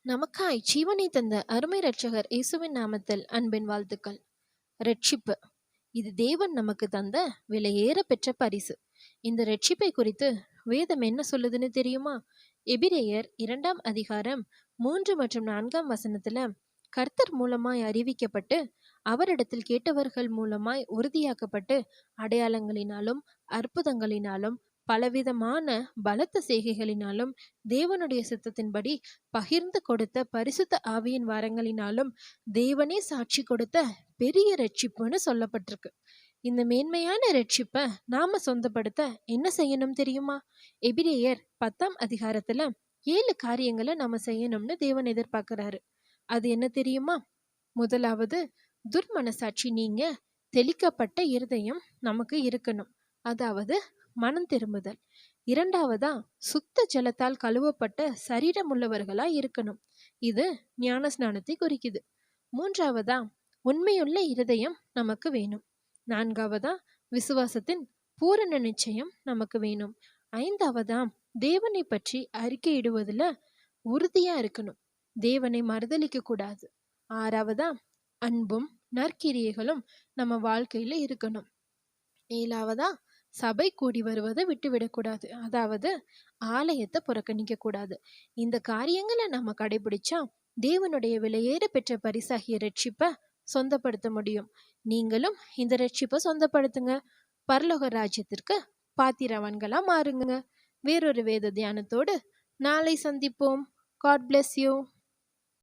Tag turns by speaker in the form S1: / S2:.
S1: நமக்காய் ஜீவனை தந்த அருமை இரட்சகர் இயேசுவின் நாமத்தில் அன்பின் வாழ்த்துக்கள். ரட்சிப்பு இது தேவன் நமக்கு தந்த விலையேற பெற்ற பரிசு. இந்த ரட்சிப்பை குறித்து வேதம் என்ன சொல்லுதுன்னு தெரியுமா? எபிரேயர் 2ஆம் அதிகாரம் 3 மற்றும் 4ஆம் வசனத்துல, கர்த்தர் மூலமாய் அறிவிக்கப்பட்டு அவரிடத்தில் கேட்டவர்கள் மூலமாய் உறுதியாக்கப்பட்டு அடையாளங்களினாலும் அற்புதங்களினாலும் பலவிதமான பலத்த செய்கைகளினாலும் தேவனுடைய சித்தத்தின்படி பகிர்ந்து கொடுத்த பரிசுத்த ஆவியின் வரங்களினாலும் தேவனே சாட்சி கொடுத்த பெரிய ரட்சிப்புன்னு சொல்லப்பட்டிருக்கு. இந்த மேன்மையான ரட்சிப்பை நாம சொந்தப்படுத்த என்ன செய்யணும் தெரியுமா? எபிரேயர் 10ஆம் அதிகாரத்துல 7 காரியங்களை நாம செய்யணும்னு தேவன் எதிர்பார்க்கிறாரு. அது என்ன தெரியுமா? முதலாவது, துர்மனசாட்சி நீங்க தெளிக்கப்பட்ட இருதயம் நமக்கு இருக்கணும், அதாவது மனம் திரும்புதல். இரண்டாவதா, சுத்த ஜலத்தால் கழுவப்பட்ட சரீரம் உள்ளவர்களா இருக்கணும். இது ஞான ஸ்நானத்தை குறிக்குது. மூன்றாவதா, உண்மையுள்ள இருதயம் நமக்கு வேணும். நான்காவதா, விசுவாசத்தின் பூரண நிச்சயம் நமக்கு வேணும். ஐந்தாவதா, தேவனை பற்றி அறிக்கையிடுவதில் உறுதியா இருக்கணும், தேவனை மறுதலிக்க கூடாது. ஆறாவதா, அன்பும் நற்கிரியைகளும் நம்ம வாழ்க்கையில இருக்கணும். ஏழாவதா, சபை கூடி வருவதை விட்டுவிடக்கூடாது, அதாவது ஆலயத்தை புறக்கணிக்க கூடாது. இந்த காரியங்களை நம்ம கடைபிடிச்சா தேவனுடைய விலையேற பெற்ற பரிசாகிய ரட்சிப்பை சொந்தப்படுத்த முடியும். நீங்களும் இந்த ரட்சிப்பை சொந்தப்படுத்துங்க. பரலோக ராஜ்யத்திற்கு பாத்திரவான்களா மாறுங்க. வேறொரு வேத தியானத்தோடு நாளை சந்திப்போம். God bless you.